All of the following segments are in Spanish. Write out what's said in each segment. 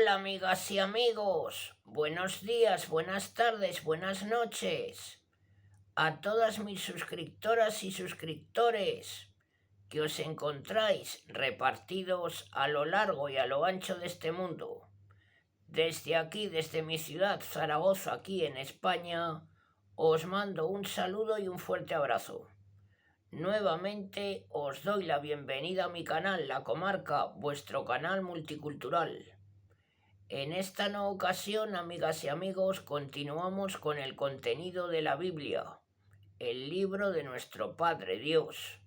Hola amigas y amigos, buenos días, buenas tardes, buenas noches a todas mis suscriptoras y suscriptores que os encontráis repartidos a lo largo y a lo ancho de este mundo. Desde aquí, desde mi ciudad, Zaragoza, aquí en España, os mando un saludo y un fuerte abrazo. Nuevamente os doy la bienvenida a mi canal, La Comarca, vuestro canal multicultural. En esta nueva ocasión, amigas y amigos, continuamos con el contenido de la Biblia, el libro de nuestro Padre Dios.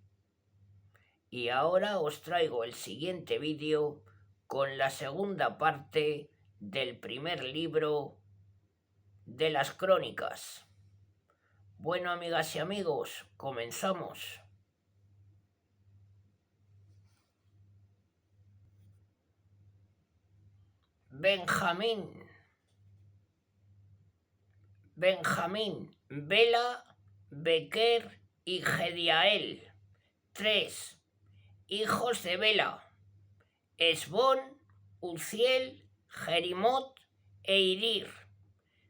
Y ahora os traigo el siguiente vídeo con la segunda parte del primer libro de las Crónicas. Bueno, amigas y amigos, comenzamos. Benjamín, Bela, Bequer y Gediael, 3 hijos de Bela: Esbón, Uziel, Jerimot e Irir,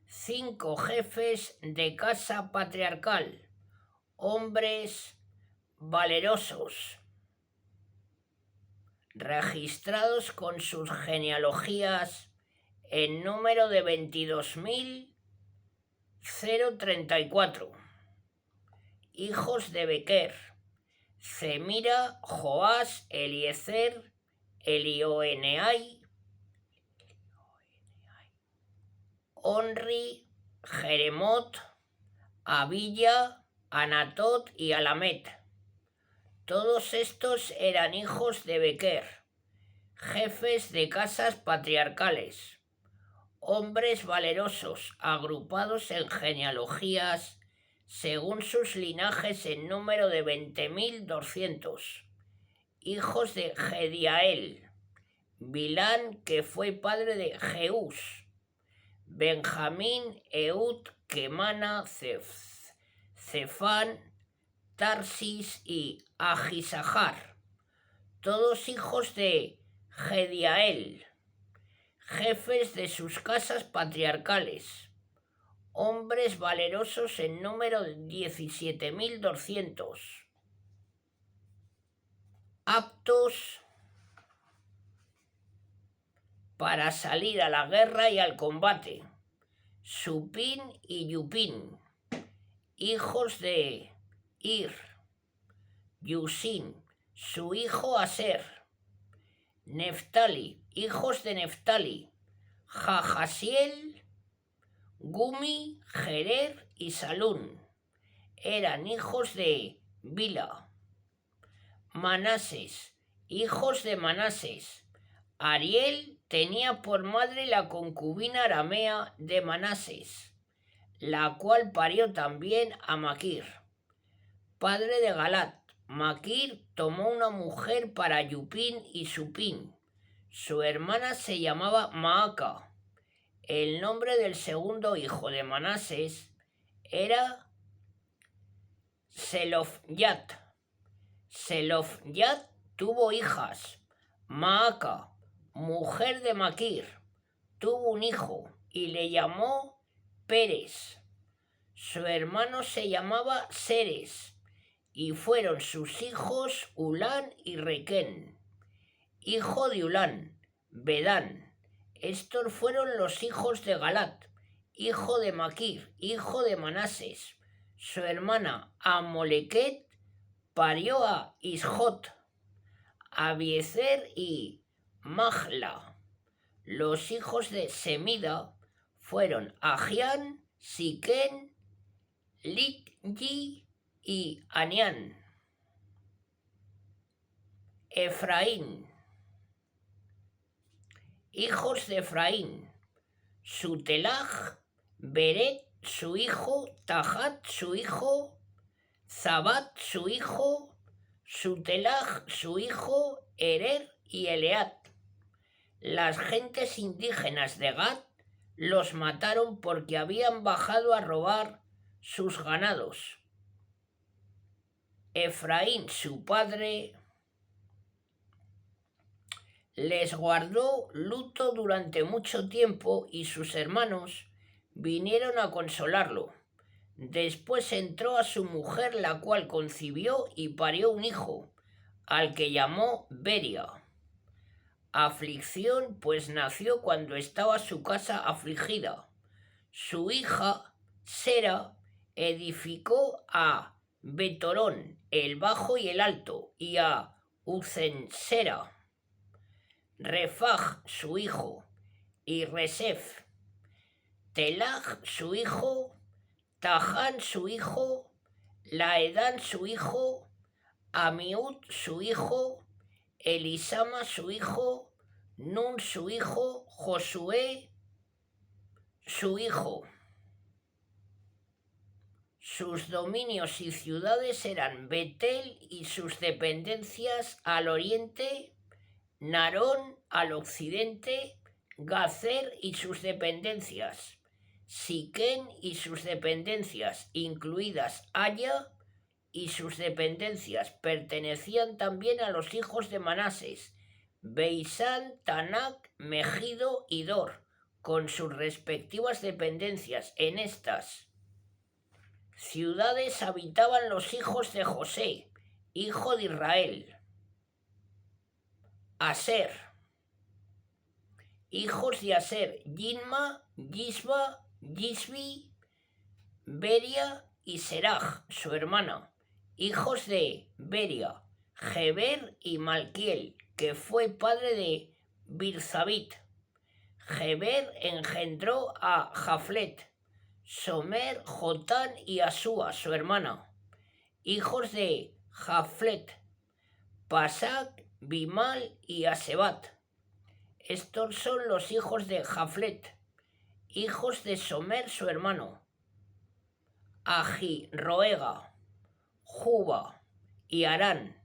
5 jefes de casa patriarcal, hombres valerosos, registrados con sus genealogías en número de 22.034. Hijos de Bequer: Zemira, Joás, Eliezer, Elioenai, Onri, Jeremot, Abilla, Anatot y Alamet. Todos estos eran hijos de Bequer, jefes de casas patriarcales, hombres valerosos agrupados en genealogías según sus linajes en número de 20.200. Hijos de Gediael: Bilán, que fue padre de Jeús; Benjamín, Eud, Kemana, Cefán, Tarsis y Ahisahar, todos hijos de Gediael, jefes de sus casas patriarcales, hombres valerosos en número de 17.200, aptos para salir a la guerra y al combate. Supín y Yupín, hijos de Ir; Yusin, su hijo Aser; Neftali, hijos de Neftali: Jahasiel, Gumi, Jerer y Salún, eran hijos de Bila. Manases, hijos de Manases: Ariel tenía por madre la concubina aramea de Manases, la cual parió también a Maquir, padre de Galat. Maquir tomó una mujer para Yupín y Supín. Su hermana se llamaba Maaca. El nombre del segundo hijo de Manases era Selofyat. Selofyat tuvo hijas. Maaca, mujer de Maquir, tuvo un hijo y le llamó Pérez. Su hermano se llamaba Seres, y fueron sus hijos Ulán y Requén. Hijo de Ulán, Bedán. Estos fueron los hijos de Galat, hijo de Maquir, hijo de Manases. Su hermana Amolequet parió a Isjot, Abiezer y Mahla. Los hijos de Semida fueron Ajián, Siquén, Lityi y Anián. Efraín, hijos de Efraín: Sutelaj, Beret su hijo, Tajat su hijo, Zabat su hijo, Sutelaj su hijo, Erer y Eleat. Las gentes indígenas de Gad los mataron porque habían bajado a robar sus ganados. Efraín, su padre, Les guardó luto durante mucho tiempo y sus hermanos vinieron a consolarlo. Después entró a su mujer, la cual concibió y parió un hijo, al que llamó Beria. Aflicción, pues nació cuando estaba su casa afligida. Su hija, Sera, edificó a Betorón, el bajo y el alto, y a Ucensera, Refaj, su hijo, y Resef, Telaj, su hijo, Taján, su hijo, Laedán, su hijo, Amiud, su hijo, Elisama, su hijo, Nun, su hijo, Josué, su hijo. Sus dominios y ciudades eran Betel y sus dependencias al oriente, Narón al occidente, Gazer y sus dependencias, Siquén y sus dependencias, incluidas Haya y sus dependencias, pertenecían también a los hijos de Manases, Beisán, Tanac, Megido y Dor, con sus respectivas dependencias. En estas ciudades habitaban los hijos de José, hijo de Israel. Aser. Hijos de Aser: Yinma, Yisba, Yisbi, Beria y Seraj, su hermana. Hijos de Beria: Geber y Malquiel, que fue padre de Birzabit. Geber engendró a Jaflet, Somer, Jotán y Asúa, su hermana. Hijos de Jaflet: Pasac, Bimal y Asebat. Estos son los hijos de Jaflet. Hijos de Somer, su hermano: Roega, Juba y Arán.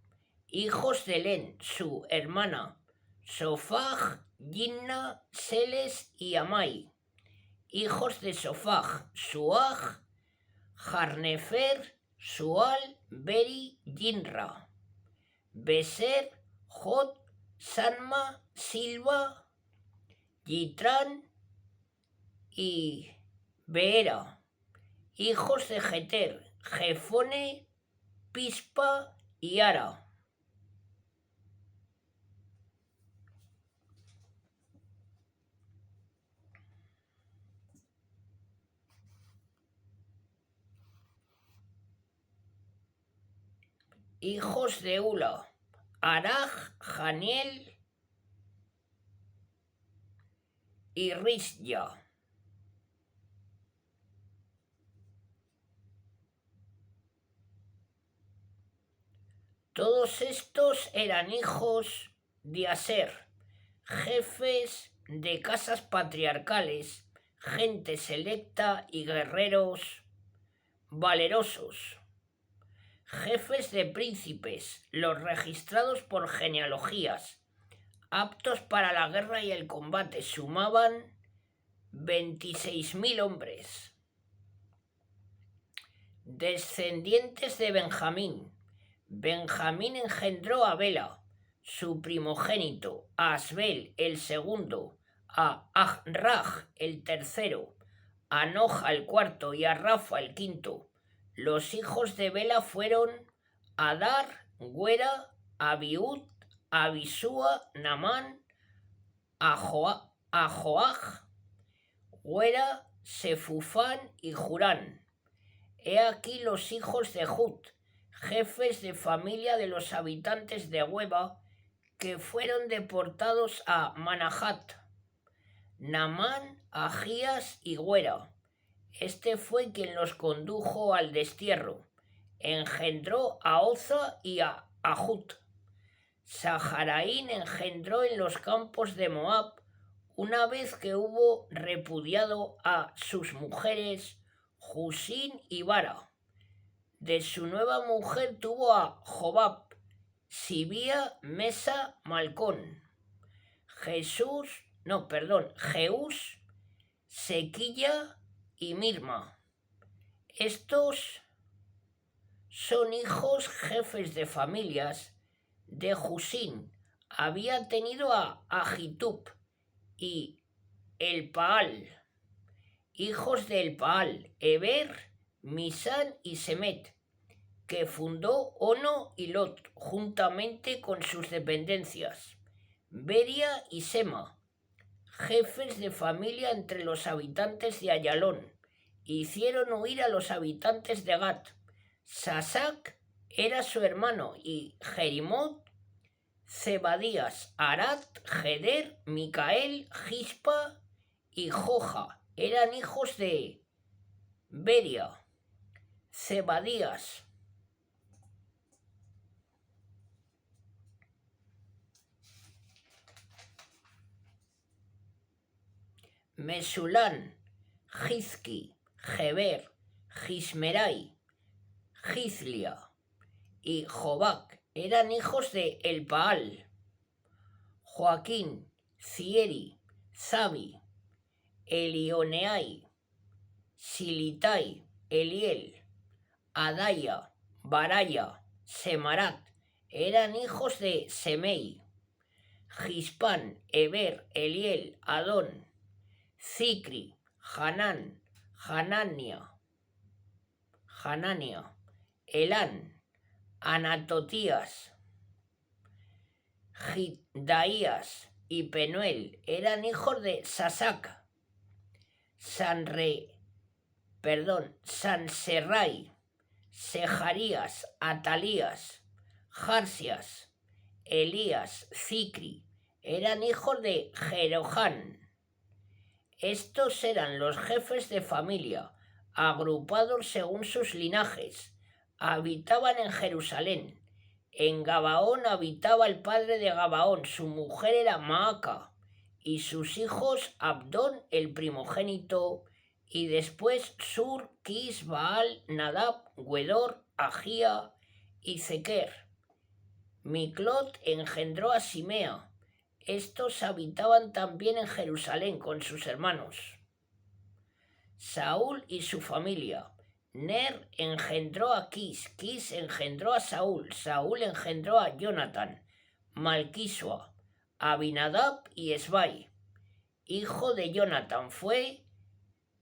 Hijos de Len, su hermana: Sofaj, Yinna, Seles y Amai. Hijos de Sofaj: Suaj, Jarnefer, Sual, Beri, Yinra. Beser, Jod, Sanma, Silva, Yitrán y Beera. Hijos de Jeter: Jefone, Pispa y Ara. Hijos de Ula: Araj, Janiel y Risya. Todos estos eran hijos de Aser, jefes de casas patriarcales, gente selecta y guerreros valerosos. Jefes de príncipes, los registrados por genealogías, aptos para la guerra y el combate, sumaban 26.000 hombres. Descendientes de Benjamín: Benjamín engendró a Bela, su primogénito, a Asbel, el segundo, a Ahraj, el tercero, a Noja, el cuarto, y a Rafa, el quinto. Los hijos de Bela fueron Adar, Güera, Abiud, Abisúa, Namán, Joaj, Güera, Sefufán y Jurán. He aquí los hijos de Jud, jefes de familia de los habitantes de Hueba, que fueron deportados a Manahat: Namán, Agías y Güera. Este fue quien los condujo al destierro. Engendró a Oza y a Ahut. Saharaín engendró en los campos de Moab, una vez que hubo repudiado a sus mujeres Husín y Bara. De su nueva mujer tuvo a Jobab, Sibía, Mesa, Malcón, Jeús, Sequilla y Mirma. Estos son hijos jefes de familias de Husín: había tenido a Ahitub y Elpaal, hijos de Elpaal, Eber, Misán y Semet, que fundó Ono y Lot juntamente con sus dependencias, Beria y Sema, jefes de familia entre los habitantes de Ayalón, hicieron huir a los habitantes de Gat. Sasac era su hermano y Jerimot, Zebadías, Arat, Geder, Micael, Gispa y Joja eran hijos de Beria. Zebadías, Mesulán, Gizki, Geber, Gismerai, Gizlia y Jobac eran hijos de Elpaal. Joaquín, Cieri, Zabi, Elioneai, Silitai, Eliel, Adaya, Baraya, Semarat eran hijos de Semei. Gispán, Eber, Eliel, Adón, Zicri, Hanán, Hanania, Elán, Anatotías, Giddaías y Penuel eran hijos de Sasac. Sanserrai, Sejarías, Atalías, Jarsias, Elías, Zicri eran hijos de Jerohán. Estos eran los jefes de familia, agrupados según sus linajes. Habitaban en Jerusalén. En Gabaón habitaba el padre de Gabaón, su mujer era Maaca, y sus hijos Abdón, el primogénito, y después Sur, Quis, Baal, Nadab, Guedor, Agía y Zequer. Miclot engendró a Simea. Estos habitaban también en Jerusalén con sus hermanos. Saúl y su familia. Ner engendró a Quis, Quis engendró a Saúl, Saúl engendró a Jonatán, Malquisua, Abinadab y Esbai. Hijo de Jonatán fue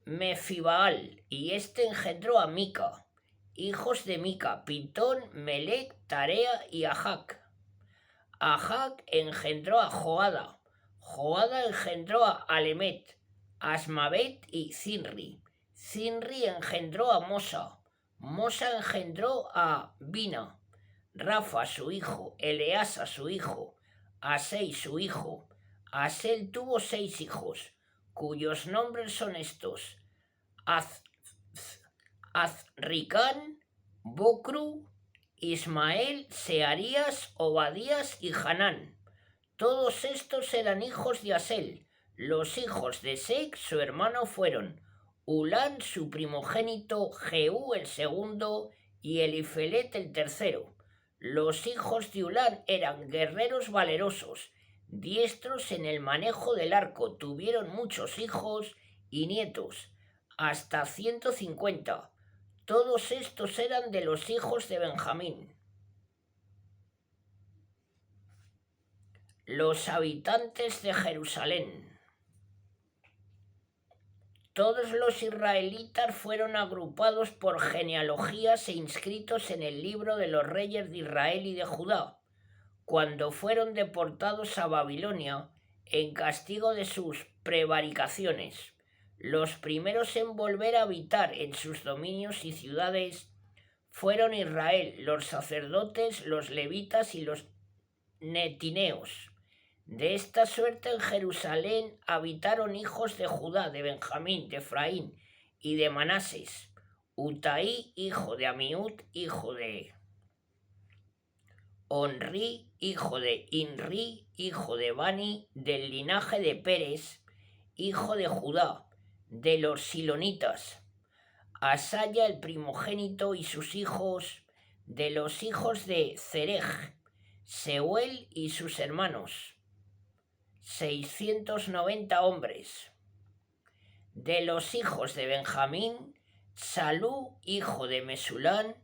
Mefibaal, y este engendró a Mica. Hijos de Mica, Pitón, Melec, Tarea y Ajac. Ajac engendró a Joada, Joada engendró a Alemet, Asmavet y Zinri. Zinri engendró a Mosa, Mosa engendró a Bina, Rafa su hijo, Eleasa su hijo, Asei su hijo. Asel tuvo 6 hijos, cuyos nombres son estos: Azricán, Bocru, Ismael, Searías, Obadías y Hanán. Todos estos eran hijos de Asel. Los hijos de Sec, su hermano, fueron Ulán, su primogénito, Jehú, el segundo, y Elifelet, el tercero. Los hijos de Ulán eran guerreros valerosos, diestros en el manejo del arco. Tuvieron muchos hijos y nietos, hasta 150. Todos estos eran de los hijos de Benjamín. Los habitantes de Jerusalén. Todos los israelitas fueron agrupados por genealogías e inscritos en el libro de los reyes de Israel y de Judá, cuando fueron deportados a Babilonia en castigo de sus prevaricaciones. Los primeros en volver a habitar en sus dominios y ciudades fueron Israel, los sacerdotes, los levitas y los netineos. De esta suerte en Jerusalén habitaron hijos de Judá, de Benjamín, de Efraín y de Manases. Utaí, hijo de Amiud, hijo de Onri, hijo de Inri, hijo de Bani, del linaje de Pérez, hijo de Judá, de los silonitas. Asaya el primogénito y sus hijos, de los hijos de Zerej, Seuel y sus hermanos, 690 hombres. De los hijos de Benjamín, Salú, hijo de Mesulán,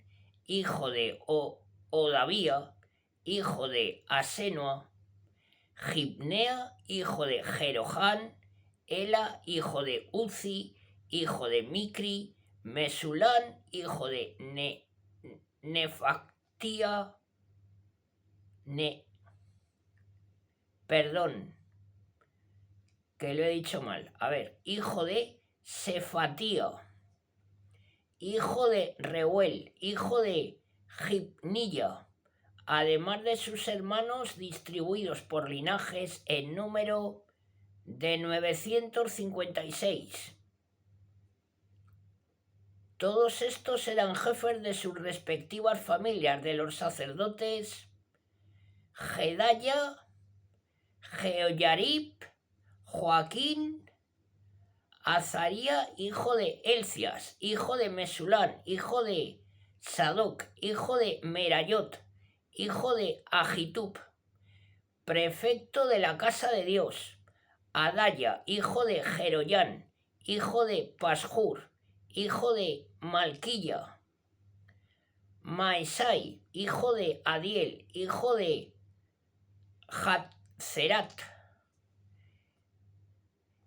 hijo de Odavía, hijo de Asenua, Gibnea, hijo de Jeroham, Ela, hijo de Uzi, hijo de Micri, Mesulán, hijo de Nefactía, perdón, que lo he dicho mal. A ver, hijo de Sefatía, hijo de Reuel, hijo de Gibnilla, además de sus hermanos distribuidos por linajes en número de 956. Todos estos eran jefes de sus respectivas familias, de los sacerdotes Jedaya, Jehoyarib, Joaquín, Azaría, hijo de Elcias, hijo de Mesulán, hijo de Sadoc, hijo de Merayot, hijo de Ahitub, prefecto de la casa de Dios, Adaya, hijo de Jeroyán, hijo de Pashur, hijo de Malquilla, Maesai, hijo de Adiel, hijo de Hatzerat,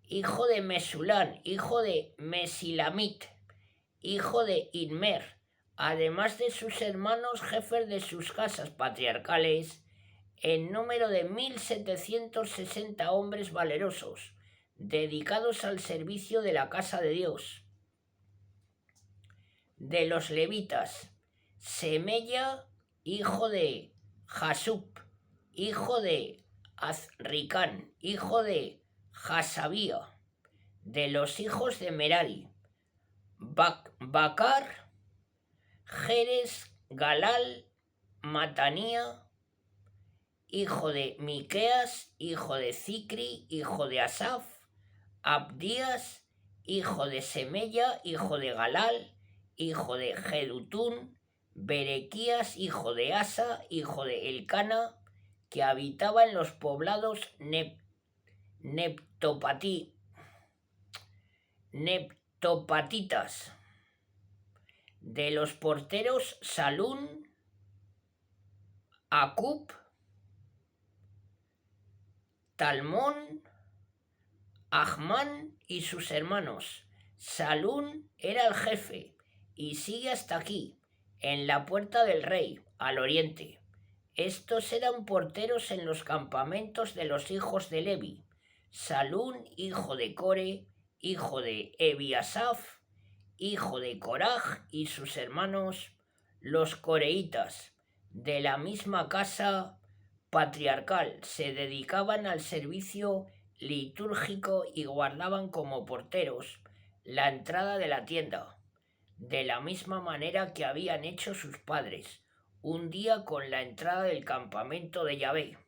hijo de Mesulán, hijo de Mesilamit, hijo de Inmer, además de sus hermanos jefes de sus casas patriarcales, en número de 1760 hombres valerosos, dedicados al servicio de la casa de Dios. De los levitas, Semella, hijo de Jasub, hijo de Azricán, hijo de Hasabía. De los hijos de Merari, Bacar, Jerez, Galal, Matanía, hijo de Miqueas, hijo de Zicri, hijo de Asaf, Abdías, hijo de Semella, hijo de Galal, hijo de Jedutún, Berequías, hijo de Asa, hijo de Elcana, que habitaba en los poblados neptopatitas. De los porteros, Salún, Acub, Talmón, Ahmán y sus hermanos. Salún era el jefe y sigue hasta aquí, en la puerta del rey, al oriente. Estos eran porteros en los campamentos de los hijos de Levi. Salún, hijo de Core, hijo de Ebiasaf, hijo de Coraj, y sus hermanos, los coreitas, de la misma casa patriarcal, se dedicaban al servicio litúrgico y guardaban como porteros la entrada de la tienda, de la misma manera que habían hecho sus padres, un día con la entrada del campamento de Yahvé.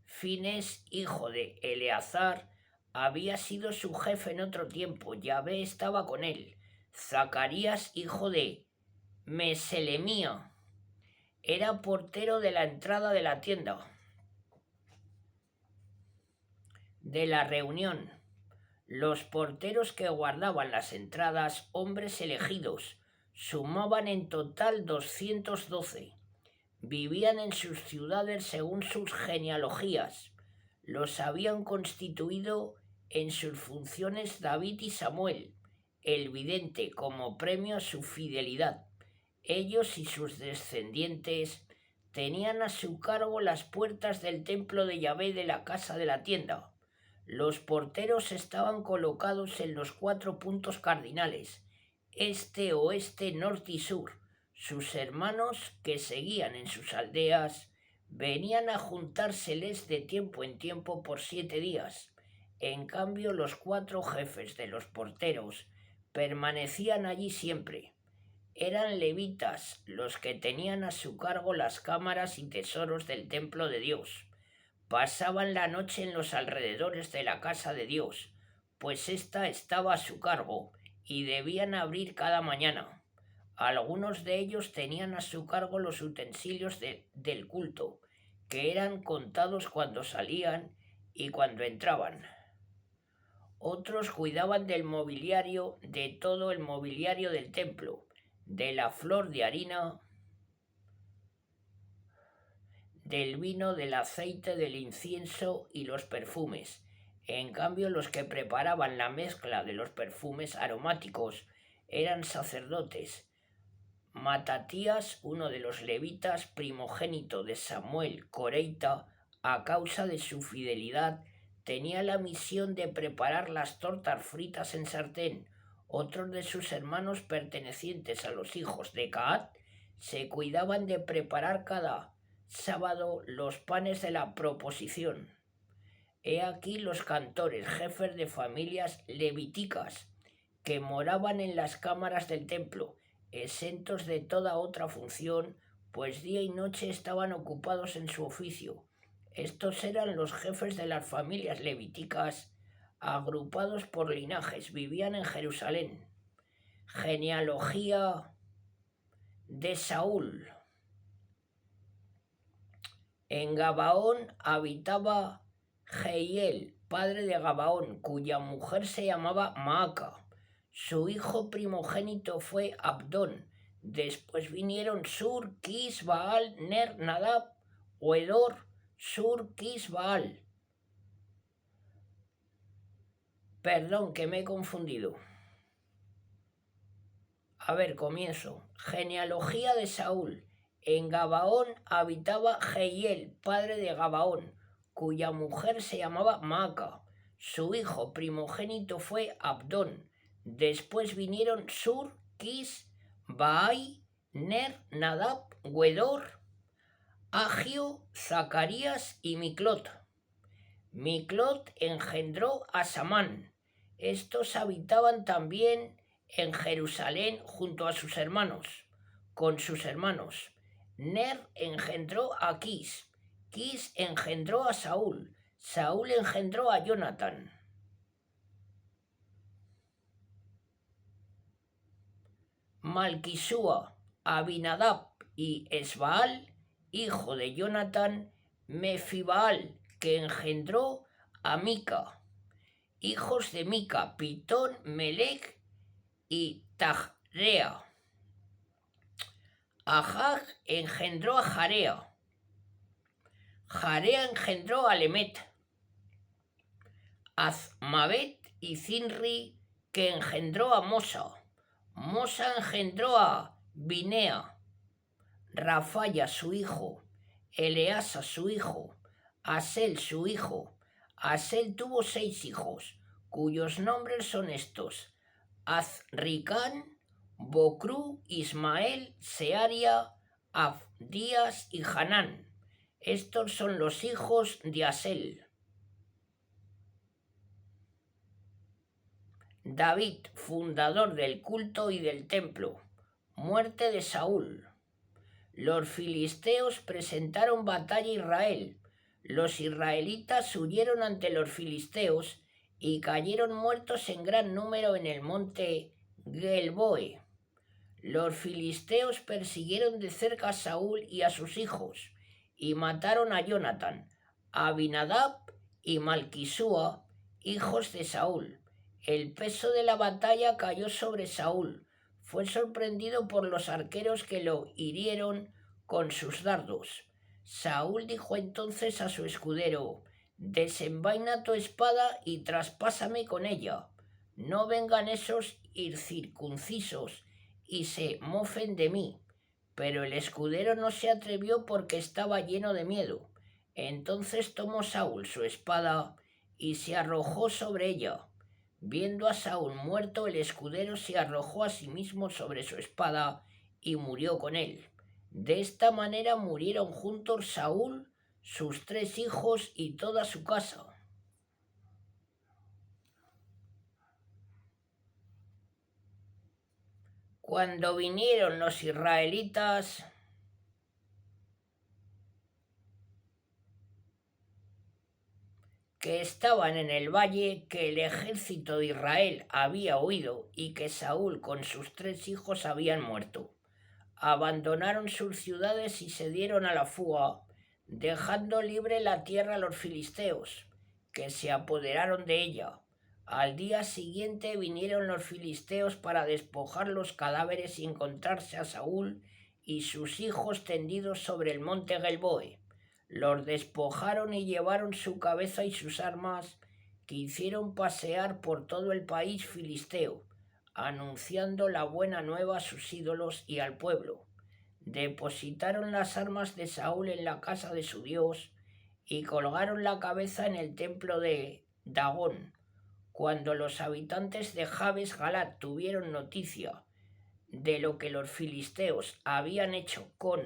Fines, hijo de Eleazar, había sido su jefe en otro tiempo. Yahvé estaba con él. Zacarías, hijo de Meselemía, era portero de la entrada de la tienda de la reunión. Los porteros que guardaban las entradas, hombres elegidos, sumaban en total 212. Vivían en sus ciudades según sus genealogías. Los habían constituido en sus funciones David y Samuel, el vidente, como premio a su fidelidad. Ellos y sus descendientes tenían a su cargo las puertas del templo de Yahvé de la casa de la tienda. Los porteros estaban colocados en los 4 puntos cardinales, este, oeste, norte y sur. Sus hermanos, que seguían en sus aldeas, venían a juntárseles de tiempo en tiempo por 7 días. En cambio, los 4 jefes de los porteros permanecían allí siempre. Eran levitas los que tenían a su cargo las cámaras y tesoros del templo de Dios. Pasaban la noche en los alrededores de la casa de Dios, pues ésta estaba a su cargo, y debían abrir cada mañana. Algunos de ellos tenían a su cargo los utensilios del culto, que eran contados cuando salían y cuando entraban. Otros cuidaban del mobiliario, de todo el mobiliario del templo, de la flor de harina, del vino, del aceite, del incienso y los perfumes. En cambio, los que preparaban la mezcla de los perfumes aromáticos eran sacerdotes. Matatías, uno de los levitas, primogénito de Samuel Coreita, a causa de su fidelidad, tenía la misión de preparar las tortas fritas en sartén. Otros de sus hermanos pertenecientes a los hijos de Caat se cuidaban de preparar cada sábado los panes de la proposición. He aquí los cantores, jefes de familias levíticas, que moraban en las cámaras del templo, exentos de toda otra función, pues día y noche estaban ocupados en su oficio. Estos eran los jefes de las familias levíticas, agrupados por linajes, vivían en Jerusalén. Genealogía de Saúl. En Gabaón habitaba Jehiel, padre de Gabaón, cuya mujer se llamaba Maaca. Su hijo primogénito fue Abdón. Después vinieron Sur, Kis, Baal, Ner, Nadab, Oedor, Sur, Kis, Baal. Perdón, que me he confundido. A ver, comienzo. Genealogía de Saúl. En Gabaón habitaba Jehiel, padre de Gabaón, cuya mujer se llamaba Maaca. Su hijo primogénito fue Abdón. Después vinieron Sur, Kis, Baai, Ner, Nadab, Wedor, Agio, Zacarías y Miclot. Miclot engendró a Samán. Estos habitaban también en Jerusalén junto a sus hermanos, con sus hermanos. Ner engendró a Kis. Kis engendró a Saúl. Saúl engendró a Jonatán. Malquisúa, Abinadab y Esbaal, hijo de Jonatán, Mefibaal, que engendró a Mica. Hijos de Mica, Pitón, Melec y Tajrea. Ajag engendró a Jarea. Jarea engendró a Lemet. Azmavet y Zinri, que engendró a Mosa. Mosa engendró a Binea. Rafaya su hijo. Eleasa su hijo. Asel su hijo. Asel tuvo 6 hijos, cuyos nombres son estos: Azricán, Bocrú, Ismael, Searia, Abdías y Hanán. Estos son los hijos de Asel. David, fundador del culto y del templo. Muerte de Saúl. Los filisteos presentaron batalla a Israel. Los israelitas huyeron ante los filisteos y cayeron muertos en gran número en el monte Gelboe. Los filisteos persiguieron de cerca a Saúl y a sus hijos y mataron a Jonatán, a Abinadab y Malquisúa, hijos de Saúl. El peso de la batalla cayó sobre Saúl. Fue sorprendido por los arqueros que lo hirieron con sus dardos. Saúl dijo entonces a su escudero: «Desenvaina tu espada y traspásame con ella. No vengan esos incircuncisos y se mofen de mí». Pero el escudero no se atrevió porque estaba lleno de miedo. Entonces tomó Saúl su espada y se arrojó sobre ella. Viendo a Saúl muerto, el escudero se arrojó a sí mismo sobre su espada y murió con él. De esta manera murieron juntos Saúl, sus 3 hijos y toda su casa. Cuando vinieron los israelitas que estaban en el valle, que el ejército de Israel había huido y que Saúl con sus 3 hijos habían muerto, abandonaron sus ciudades y se dieron a la fuga, dejando libre la tierra a los filisteos, que se apoderaron de ella. Al día siguiente vinieron los filisteos para despojar los cadáveres y encontrarse a Saúl y sus hijos tendidos sobre el monte Gelboe. Los despojaron y llevaron su cabeza y sus armas, que hicieron pasear por todo el país filisteo, anunciando la buena nueva a sus ídolos y al pueblo. Depositaron las armas de Saúl en la casa de su Dios y colgaron la cabeza en el templo de Dagón. Cuando los habitantes de Jabes Galat tuvieron noticia de lo que los filisteos habían hecho con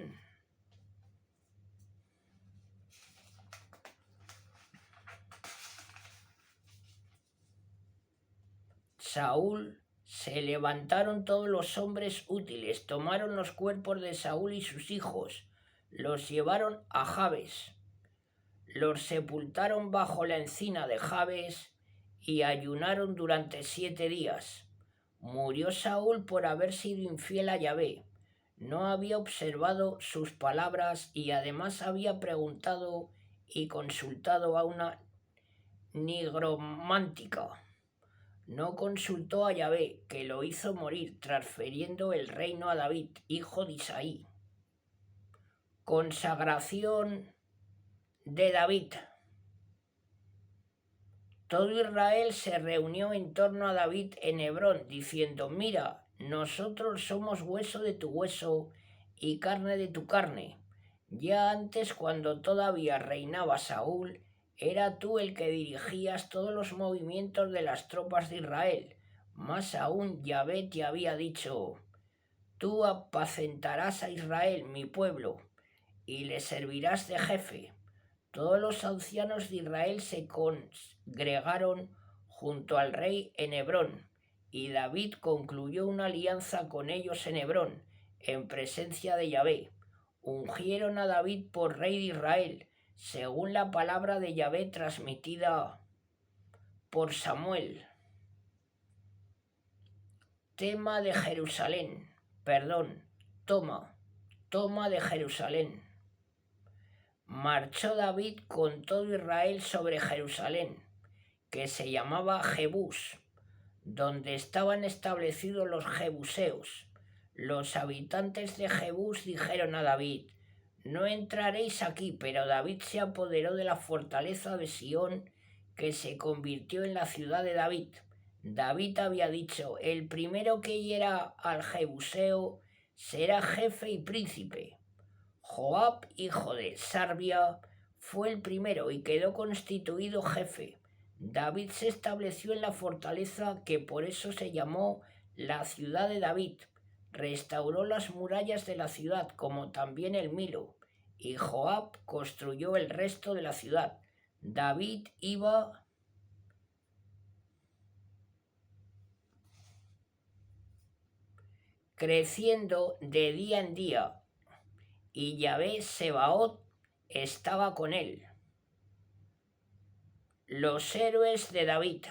Saúl, se levantaron todos los hombres útiles, tomaron los cuerpos de Saúl y sus hijos, los llevaron a Jabes, los sepultaron bajo la encina de Jabes y ayunaron durante 7 días. Murió Saúl por haber sido infiel a Yahvé. No había observado sus palabras y además había preguntado y consultado a una nigromántica. No consultó a Yahvé, que lo hizo morir, transfiriendo el reino a David, hijo de Isaí. Consagración de David. Todo Israel se reunió en torno a David en Hebrón, diciendo: mira, nosotros somos hueso de tu hueso y carne de tu carne. Ya antes, cuando todavía reinaba Saúl, era tú el que dirigías todos los movimientos de las tropas de Israel. Más aún, Yahvé te había dicho: tú apacentarás a Israel, mi pueblo, y le servirás de jefe. Todos los ancianos de Israel se congregaron junto al rey en Hebrón, y David concluyó una alianza con ellos en Hebrón, en presencia de Yahvé. Ungieron a David por rey de Israel, según la palabra de Yahvé transmitida por Samuel. Toma de Jerusalén. Toma de Jerusalén. Marchó David con todo Israel sobre Jerusalén, que se llamaba Jebús, donde estaban establecidos los jebuseos. Los habitantes de Jebús dijeron a David: no entraréis aquí, pero David se apoderó de la fortaleza de Sión, que se convirtió en la ciudad de David. David había dicho: el primero que hiera al jebuseo será jefe y príncipe. Joab, hijo de Sarvia, fue el primero y quedó constituido jefe. David se estableció en la fortaleza, que por eso se llamó la ciudad de David. Restauró las murallas de la ciudad, como también el Milo, y Joab construyó el resto de la ciudad. David iba creciendo de día en día, y Yahvé Sebaot estaba con él. Los héroes de David.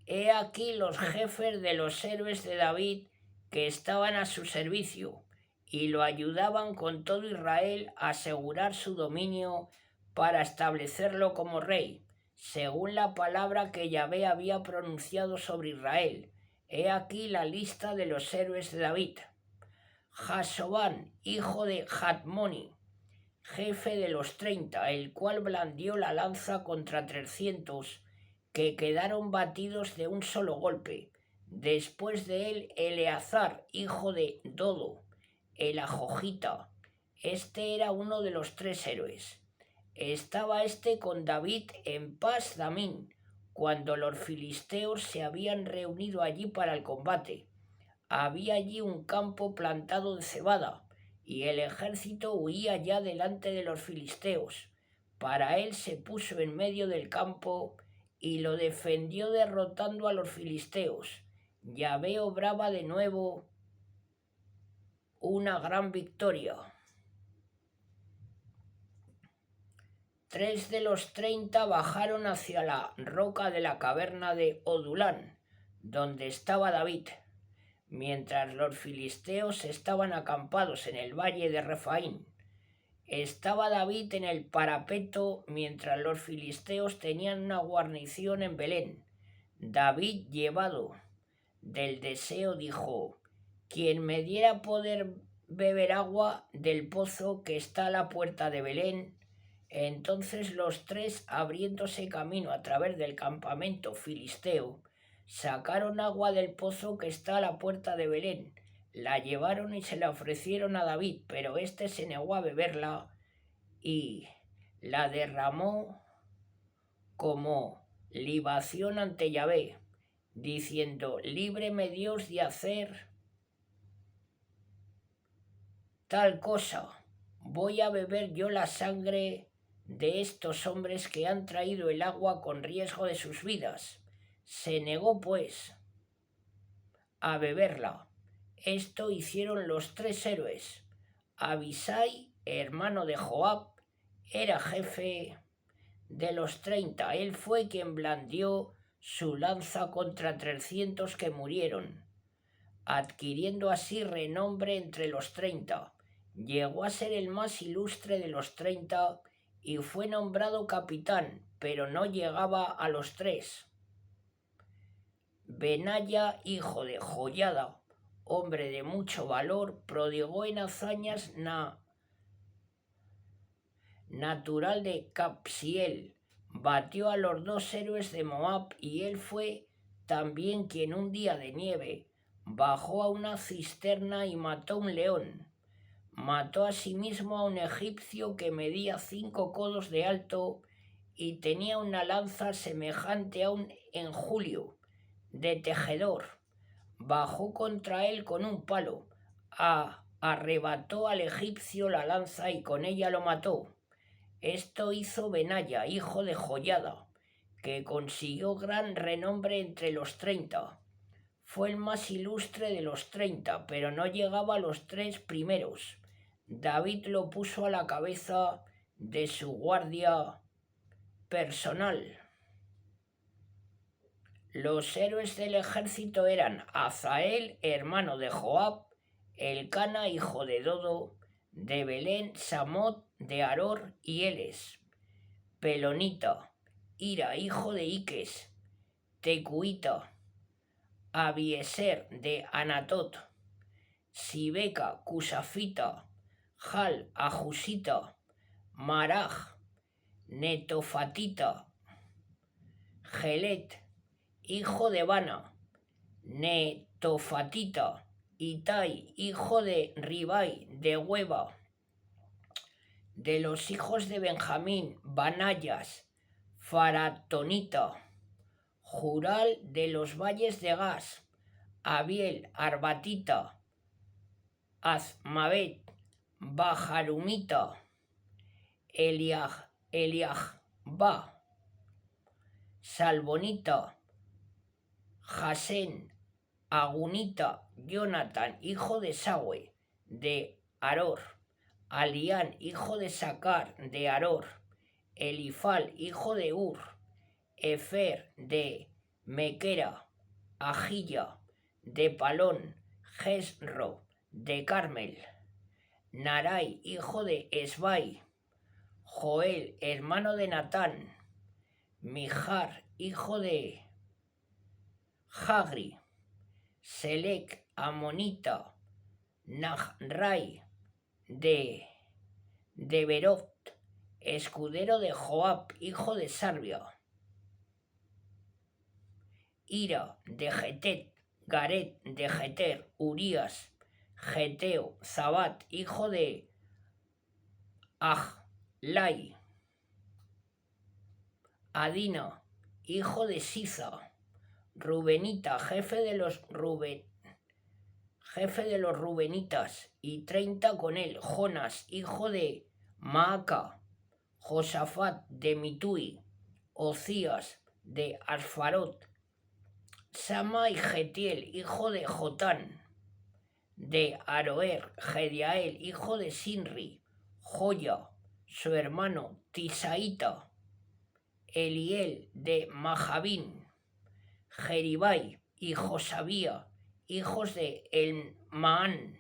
He aquí los jefes de los héroes de David, que estaban a su servicio y lo ayudaban con todo Israel a asegurar su dominio para establecerlo como rey, según la palabra que Yahvé había pronunciado sobre Israel. He aquí la lista de los héroes de David. Jasobán, hijo de Jatmoni, jefe de los 30, el cual blandió la lanza contra 300, que quedaron batidos de un solo golpe. Después de él, Eleazar, hijo de Dodo, el ajojita. Este era uno de los 3 héroes. Estaba con David en Pas Damín, cuando los filisteos se habían reunido allí para el combate. Había allí un campo plantado de cebada, y el ejército huía ya delante de los filisteos. Para él se puso en medio del campo y lo defendió, derrotando a los filisteos. Yahvé obraba de nuevo una gran victoria. 3 de los 30 bajaron hacia la roca de la caverna de Odulán, donde estaba David, mientras los filisteos estaban acampados en el valle de Refaín. Estaba David en el parapeto, mientras los filisteos tenían una guarnición en Belén. David, llevado del deseo, dijo: quien me diera poder beber agua del pozo que está a la puerta de Belén. Entonces los tres, abriéndose camino a través del campamento filisteo, sacaron agua del pozo que está a la puerta de Belén, la llevaron y se la ofrecieron a David, pero éste se negó a beberla y la derramó como libación ante Yahvé, diciendo: líbreme Dios de hacer tal cosa. Voy a beber yo la sangre de estos hombres que han traído el agua con riesgo de sus vidas. Se negó, pues, a beberla. Esto hicieron los tres héroes. Abisai, hermano de Joab, era jefe de los 30. Él fue quien blandió su lanza contra 300 que murieron, adquiriendo así renombre entre los 30. Llegó a ser el más ilustre de los 30 y fue nombrado capitán, pero no llegaba a los 3. Benaya, hijo de Joiada, hombre de mucho valor, prodigó en hazañas natural de Capsiel. Batió a los dos héroes de Moab y él fue también quien un día de nieve bajó a una cisterna y mató un león. Mató asimismo a un egipcio que medía 5 codos de alto y tenía una lanza semejante a un enjulio de tejedor. Bajó contra él con un palo, arrebató al egipcio la lanza y con ella lo mató. Esto hizo Benaya, hijo de Joiada, que consiguió gran renombre entre los 30. Fue el más ilustre de los 30, pero no llegaba a los 3 primeros. David lo puso a la cabeza de su guardia personal. Los héroes del ejército eran Azael, hermano de Joab, Elcana, hijo de Dodo, de Belén, Samot, de Aror y Eles, Pelonita, Ira, hijo de Iques, Tecuita, Abieser, de Anatot, Sibeca, Cusafita, Jal, Ajusita, Maraj, Netofatita, Gelet, hijo de Bana, Netofatita, Itai, hijo de Ribai, de Hueva. De los hijos de Benjamín, Banayas, Faratonita, Jural de los valles de Gas, Abiel, Arbatita, Azmabet, Bajarumita, Eliahba, Salbonita, Jasén, Agunita, Jonathan, hijo de Saue, de Aror, Alián, hijo de Sacar, de Aror, Elifal, hijo de Ur, Efer, de Mequera, Ajilla, de Palón, Jezro, de Carmel, Narai, hijo de Esbai, Joel, hermano de Natán, Mijar, hijo de Jagri, Selec, amonita, Nahrai, de Berot, escudero de Joab, hijo de Sarbia, Ira, de Getet, Garet, de Geter, Urías, Geteo, Zabat, hijo de Ahlai, Adina, hijo de Siza, Rubenita, jefe de los rubenitas, y 30 con él, Jonas, hijo de Maaca, Josafat, de Mitui, Ocías, de Asfarot, Sama y Getiel, hijo de Jotán, de Aroer, Gediael, hijo de Sinri, Joya, su hermano, Tisaíta, Eliel, de Mahabín, Jeribai y Josabía, hijos de Elmaán,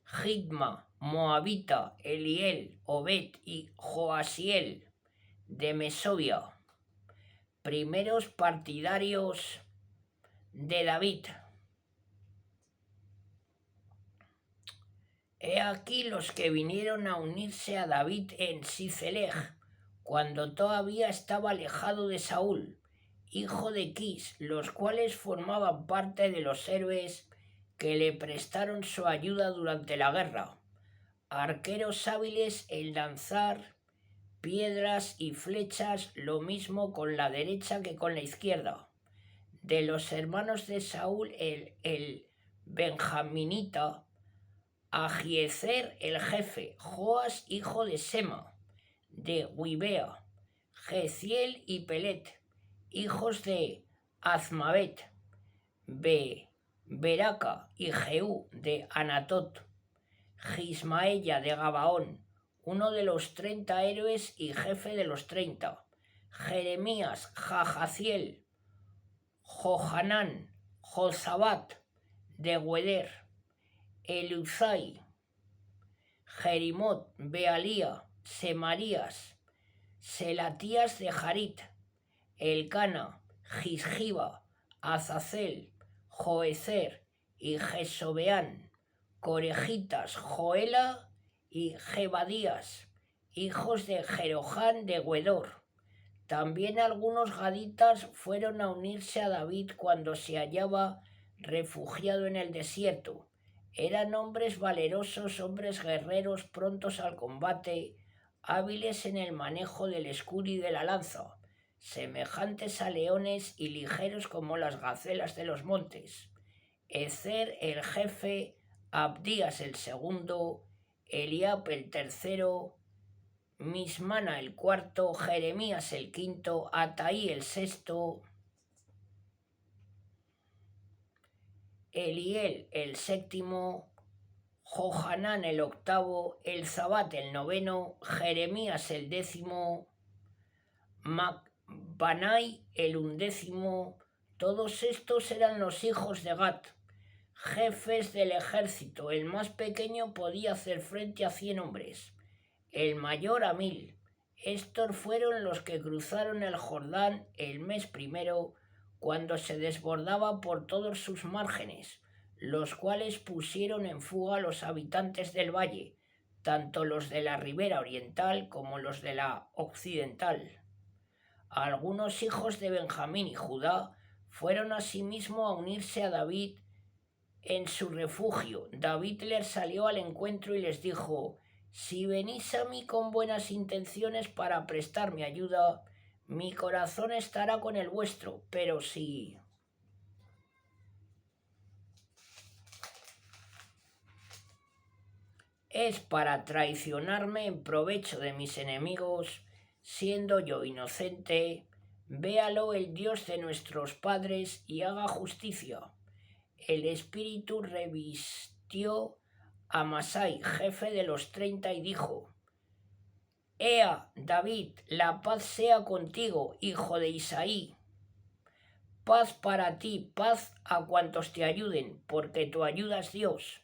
Jidma, Moabita, Eliel, Obed y Joasiel, de Mesobia, primeros partidarios de David. He aquí los que vinieron a unirse a David en Siceleg, cuando todavía estaba alejado de Saúl, hijo de Quis, los cuales formaban parte de los héroes que le prestaron su ayuda durante la guerra, arqueros hábiles en lanzar piedras y flechas, lo mismo con la derecha que con la izquierda. De los hermanos de Saúl, el benjaminita, Ahiezer el jefe, Joas hijo de Sema, de Guibea, Jeziel y Pelet, hijos de Azmavet, Beraca y Jehú de Anatot, Gismaella de Gabaón, uno de los 30 héroes y jefe de los 30, Jeremías, Jahaziel, Johanán, Jozabat de Gueder, Eluzai, Jerimot, Bealía, Semarías, Selatías de Jarit, Elcana, Gisgiba, Azazel, Joezer y Jesobeán, Corejitas, Joela y Jebadías, hijos de Jerohán de Guedor. También algunos gaditas fueron a unirse a David cuando se hallaba refugiado en el desierto. Eran hombres valerosos, hombres guerreros, prontos al combate, hábiles en el manejo del escudo y de la lanza, semejantes a leones y ligeros como las gacelas de los montes. Ezer el jefe, Abdías el segundo, Eliab el tercero, Mismana el cuarto, Jeremías el quinto, Ataí el sexto, Eliel el séptimo, Johanán el octavo, Elzabat el noveno, Jeremías el décimo, Macbanai el undécimo. Todos estos eran los hijos de Gad, jefes del ejército. El más pequeño podía hacer frente a 100 hombres, el mayor a 1000. Estos fueron los que cruzaron el Jordán el mes primero, cuando se desbordaba por todos sus márgenes, los cuales pusieron en fuga a los habitantes del valle, tanto los de la ribera oriental como los de la occidental. Algunos hijos de Benjamín y Judá fueron asimismo a unirse a David en su refugio. David les salió al encuentro y les dijo: si venís a mí con buenas intenciones para prestarme ayuda, mi corazón estará con el vuestro, pero si es para traicionarme en provecho de mis enemigos, siendo yo inocente, véalo el Dios de nuestros padres y haga justicia. El espíritu revistió a Amasai, jefe de los 30, y dijo: Ea, David, la paz sea contigo, hijo de Isaí. Paz para ti, paz a cuantos te ayuden, porque tu ayuda es Dios.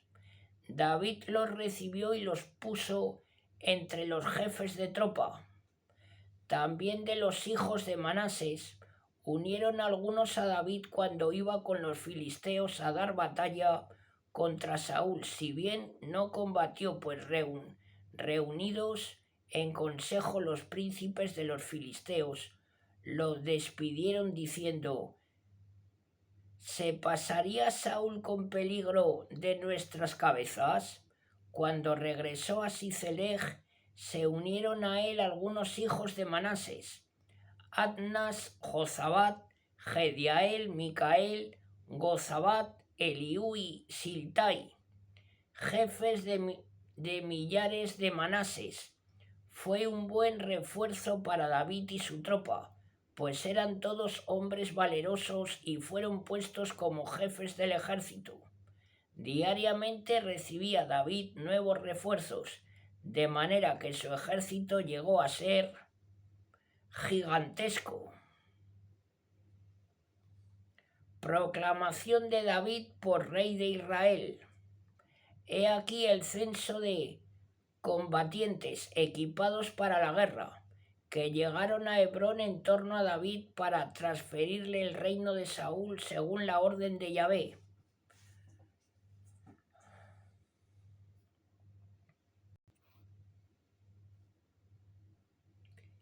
David los recibió y los puso entre los jefes de tropa. También de los hijos de Manases unieron algunos a David cuando iba con los filisteos a dar batalla contra Saúl, si bien no combatió, pues reunidos en consejo los príncipes de los filisteos lo despidieron diciendo: ¿se pasaría Saúl con peligro de nuestras cabezas? Cuando regresó a Siceleg, se unieron a él algunos hijos de Manases: Adnas, Jozabat, Gediael, Micael, Gozabat, Eliú y Siltai, jefes de millares de Manases. Fue un buen refuerzo para David y su tropa, pues eran todos hombres valerosos y fueron puestos como jefes del ejército. Diariamente recibía David nuevos refuerzos, de manera que su ejército llegó a ser gigantesco. Proclamación de David por rey de Israel. He aquí el censo de combatientes equipados para la guerra, que llegaron a Hebrón en torno a David para transferirle el reino de Saúl según la orden de Yahvé.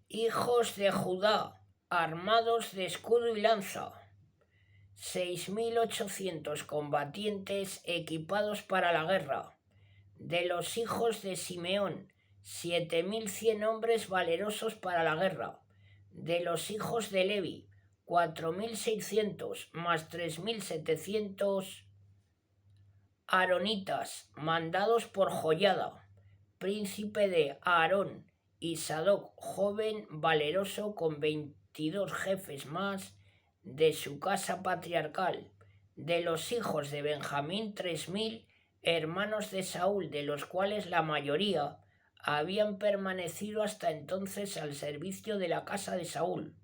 hijos de Judá, armados de escudo y lanza, 6.800 combatientes equipados para la guerra. De los hijos de Simeón, 7.100 hombres valerosos para la guerra. De los hijos de Levi, 4.600 más 3.700 aaronitas, mandados por Joiada, príncipe de Aarón, y Sadoc, joven valeroso, con 22 jefes más de su casa patriarcal. De los hijos de Benjamín, 3.000 hermanos de Saúl, de los cuales la mayoría habían permanecido hasta entonces al servicio de la casa de Saúl.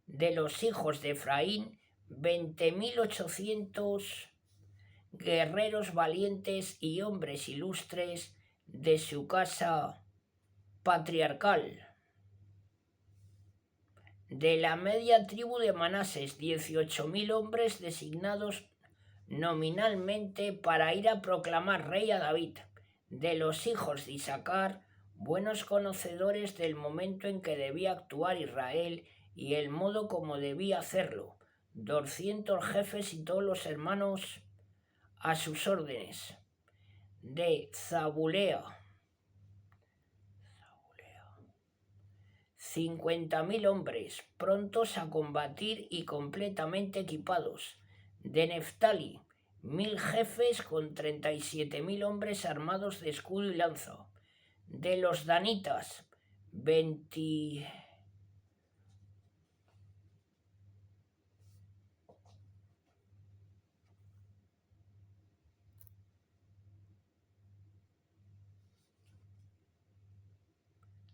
De los hijos de Efraín, 20.800 guerreros valientes y hombres ilustres de su casa patriarcal. De la media tribu de Manases, 18.000 hombres designados nominalmente para ir a proclamar rey a David. De los hijos de Isaacar, buenos conocedores del momento en que debía actuar Israel y el modo como debía hacerlo, 200 jefes y todos los hermanos a sus órdenes. De Zabulea, 50.000 hombres, prontos a combatir y completamente equipados. De Neftali, 1.000 jefes con 37.000 hombres armados de escudo y lanza. De los danitas, 20...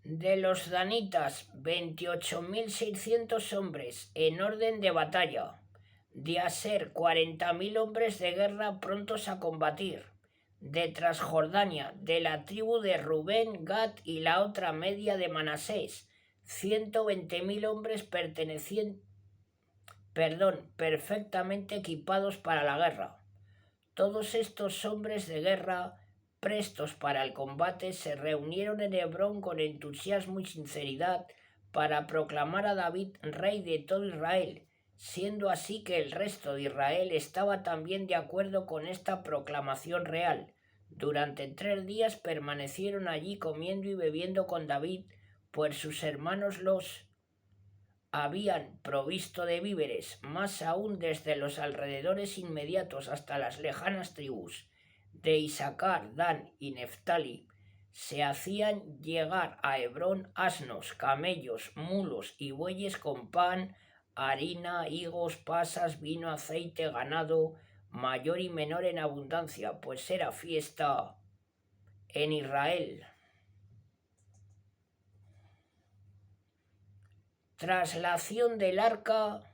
De los danitas, 28.600 hombres en orden de batalla. De Aser, 40.000 hombres de guerra prontos a combatir. De Transjordania, de la tribu de Rubén, Gad y la otra media de Manasés, 120.000 hombres perfectamente equipados para la guerra. Todos estos hombres de guerra prestos para el combate se reunieron en Hebrón con entusiasmo y sinceridad para proclamar a David rey de todo Israel, siendo así que el resto de Israel estaba también de acuerdo con esta proclamación real. Durante 3 días permanecieron allí comiendo y bebiendo con David, pues sus hermanos los habían provisto de víveres, más aún desde los alrededores inmediatos hasta las lejanas tribus de Isaacar, Dan y Neftali. Se hacían llegar a Hebrón asnos, camellos, mulos y bueyes con pan, harina, higos, pasas, vino, aceite, ganado, mayor y menor en abundancia, pues era fiesta en Israel. Traslación del arca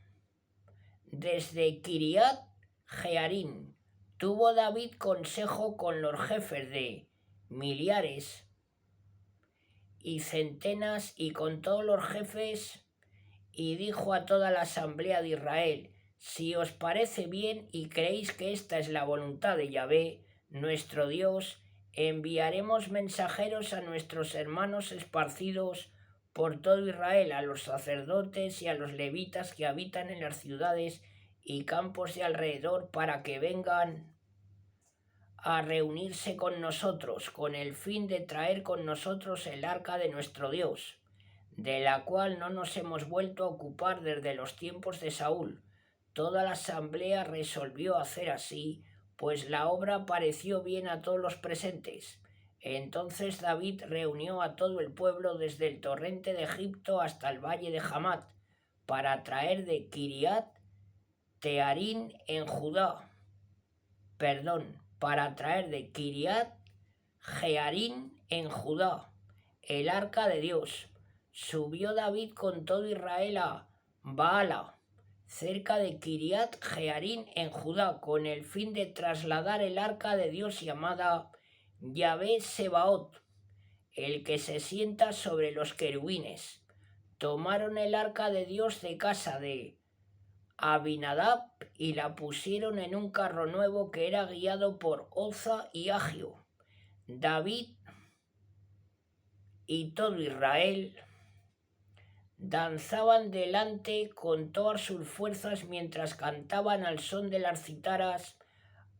desde Kiriat Jearim. Tuvo David consejo con los jefes de millares y centenas y con todos los jefes, y dijo a toda la asamblea de Israel: si os parece bien y creéis que esta es la voluntad de Yahvé, nuestro Dios, enviaremos mensajeros a nuestros hermanos esparcidos por todo Israel, a los sacerdotes y a los levitas que habitan en las ciudades y campos de alrededor, para que vengan a reunirse con nosotros, con el fin de traer con nosotros el arca de nuestro Dios, de la cual no nos hemos vuelto a ocupar desde los tiempos de Saúl. Toda la asamblea resolvió hacer así, pues la obra pareció bien a todos los presentes. Entonces David reunió a todo el pueblo desde el torrente de Egipto hasta el valle de Hamat, para traer de Kiriat Tearín en Judá, para traer de Kiriat Jearín en Judá el arca de Dios. Subió David con todo Israel a Baala, cerca de Kiriat Jearín en Judá, con el fin de trasladar el arca de Dios llamada Yahvé Sebaot, el que se sienta sobre los querubines. Tomaron el arca de Dios de casa de Abinadab y la pusieron en un carro nuevo que era guiado por Oza y Agio. David y todo Israel danzaban delante con todas sus fuerzas mientras cantaban al son de las citaras,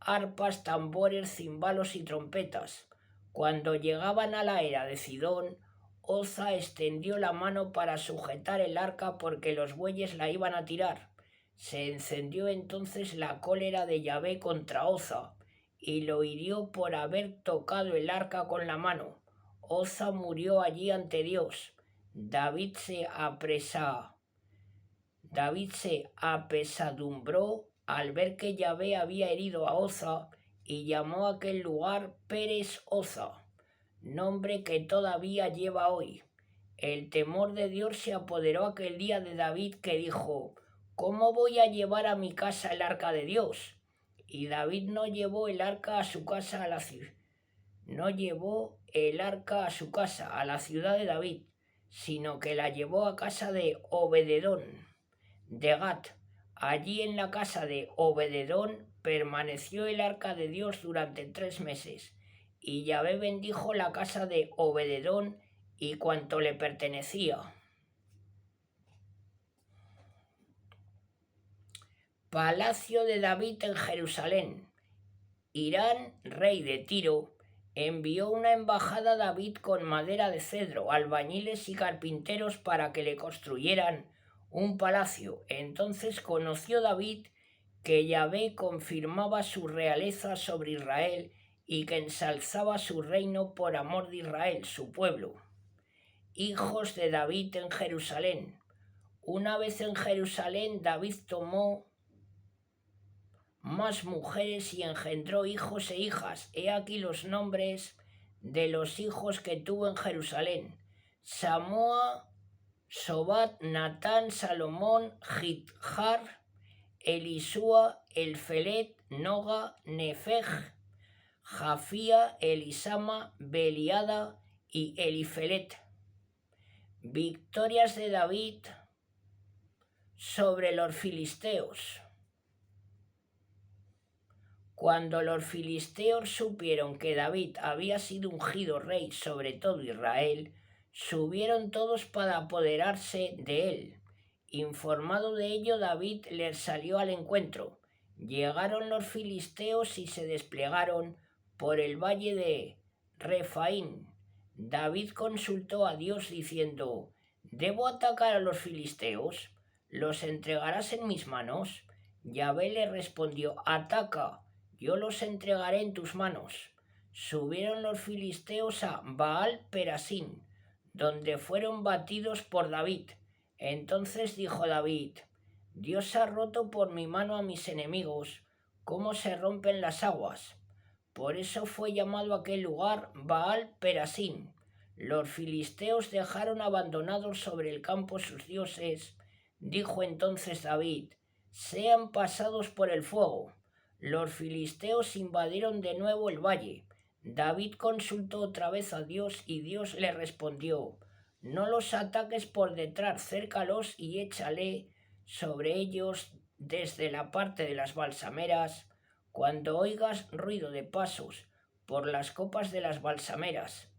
arpas, tambores, cimbalos y trompetas. Cuando llegaban a la era de Sidón, Oza extendió la mano para sujetar el arca porque los bueyes la iban a tirar. Se encendió entonces la cólera de Yahvé contra Oza y lo hirió por haber tocado el arca con la mano. Oza murió allí ante Dios. David se apesadumbró al ver que Yahvé había herido a Oza y llamó a aquel lugar Pérez Oza, nombre que todavía lleva hoy. El temor de Dios se apoderó aquel día de David, que dijo: ¿Cómo voy a llevar a mi casa el arca de Dios? Y David no llevó el arca a su casa a la ciudad. No llevó el arca a su casa, a la ciudad de David, sino que la llevó a casa de Obededón de Gat. Allí en la casa de Obededón permaneció el arca de Dios durante 3 meses, y Yahvé bendijo la casa de Obededón y cuanto le pertenecía. Palacio de David en Jerusalén. Hirán, rey de Tiro, envió una embajada a David con madera de cedro, albañiles y carpinteros para que le construyeran un palacio. Entonces conoció David que Yahvé confirmaba su realeza sobre Israel y que ensalzaba su reino por amor de Israel, su pueblo. Hijos de David en Jerusalén. Una vez en Jerusalén, David tomó más mujeres y engendró hijos e hijas. He aquí los nombres de los hijos que tuvo en Jerusalén: Samúa, Sobat, Natán, Salomón, Jidjar, Elisúa, Elfelet, Noga, Nefej, Jafía, Elisama, Beliada y Elifelet. Victorias de David sobre los filisteos. Cuando los filisteos supieron que David había sido ungido rey sobre todo Israel, subieron todos para apoderarse de él. Informado de ello, David les salió al encuentro. Llegaron los filisteos y se desplegaron por el valle de Refaín. David consultó a Dios diciendo: ¿Debo atacar a los filisteos? ¿Los entregarás en mis manos? Yahvé le respondió: Ataca, yo los entregaré en tus manos. Subieron los filisteos a Baal Perasín, donde fueron batidos por David. Entonces dijo David: Dios ha roto por mi mano a mis enemigos, como se rompen las aguas. Por eso fue llamado aquel lugar Baal Perasín. Los filisteos dejaron abandonados sobre el campo sus dioses. Dijo entonces David: sean pasados por el fuego. Los filisteos invadieron de nuevo el valle. David consultó otra vez a Dios y Dios le respondió: no los ataques por detrás, cércalos y échale sobre ellos desde la parte de las balsameras. Cuando oigas ruido de pasos por las copas de las balsameras,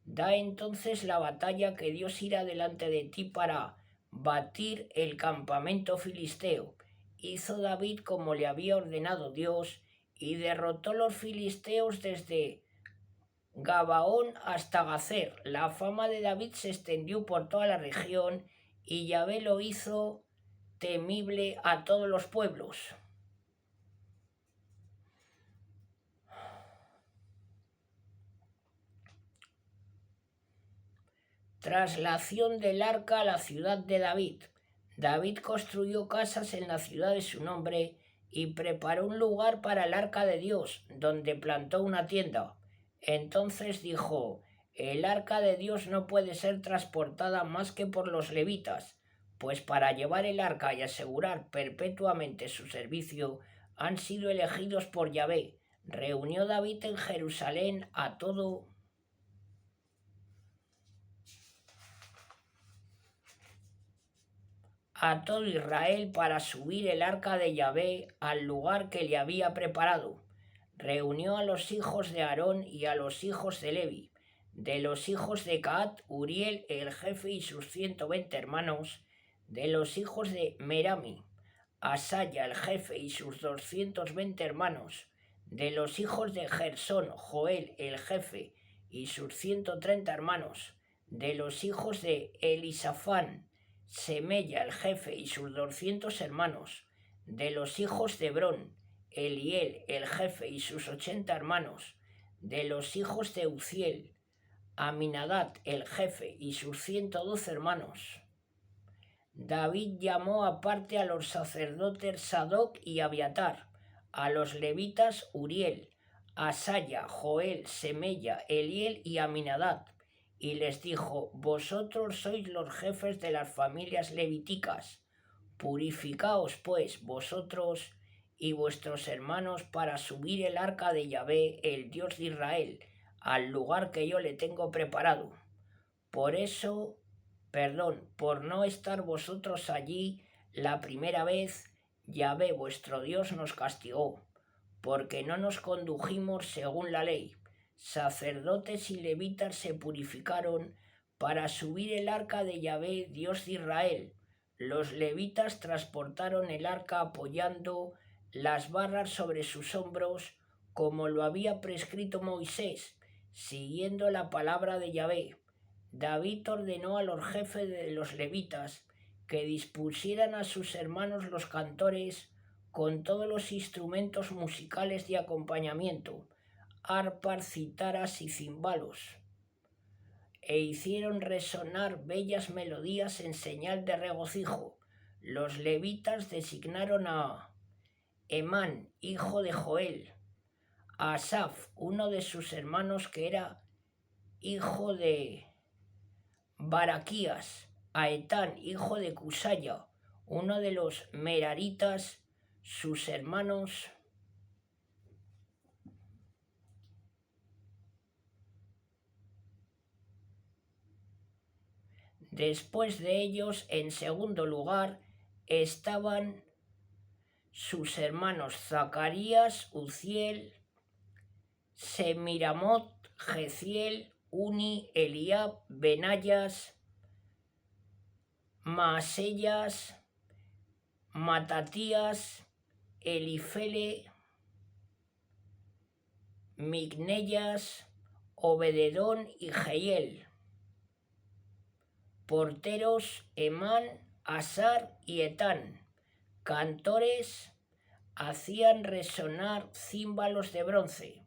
da entonces la batalla, que Dios irá delante de ti para batir el campamento filisteo. Hizo David como le había ordenado Dios y derrotó los filisteos desde Gabaón hasta Gazer. La fama de David se extendió por toda la región y Yahvé lo hizo temible a todos los pueblos. Traslación del arca a la ciudad de David. David construyó casas en la ciudad de su nombre y preparó un lugar para el arca de Dios, donde plantó una tienda. Entonces dijo: el arca de Dios no puede ser transportada más que por los levitas, pues para llevar el arca y asegurar perpetuamente su servicio han sido elegidos por Yahvé. Reunió David en Jerusalén a todo Israel para subir el arca de Yahvé al lugar que le había preparado. Reunió a los hijos de Aarón y a los hijos de Levi. de los hijos de Caat, Uriel el jefe y sus 120 hermanos, de los hijos de Merami, Asaya el jefe y sus 220 hermanos, de los hijos de Gersón, Joel el jefe y sus 130 hermanos, de los hijos de Elisafán, Semella el jefe y sus 200 hermanos, de los hijos de Hebrón, Eliel el jefe y sus 80 hermanos, de los hijos de Uziel, Aminadab el jefe y sus 112 hermanos. David llamó aparte a los sacerdotes Sadoc y Abiatar, a los levitas Uriel, Asaya, Joel, Semella, Eliel y Aminadab, y les dijo: vosotros sois los jefes de las familias levíticas, purificaos pues vosotros y vuestros hermanos para subir el arca de Yahvé, el Dios de Israel, al lugar que yo le tengo preparado. Por no estar vosotros allí la primera vez, Yahvé vuestro Dios nos castigó, porque no nos condujimos según la ley. Sacerdotes y levitas se purificaron para subir el arca de Yahvé, Dios de Israel. Los levitas transportaron el arca apoyando las barras sobre sus hombros, como lo había prescrito Moisés, siguiendo la palabra de Yahvé. David ordenó a los jefes de los levitas que dispusieran a sus hermanos los cantores con todos los instrumentos musicales de acompañamiento, arpas, cítaras y címbalos, e hicieron resonar bellas melodías en señal de regocijo. Los levitas designaron a Emán, hijo de Joel, a Asaf, uno de sus hermanos que era hijo de Baraquías, a Etán, hijo de Cusaya, uno de los meraritas, sus hermanos. Después de ellos, en segundo lugar, estaban sus hermanos Zacarías, Uziel, Semiramot, Jeziel, Uni, Eliab, Benayas, Maasellas, Matatías, Elifele, Micneyas, Obededón y Jehiel. Porteros, Emán, Asar y Etán. Cantores, hacían resonar címbalos de bronce.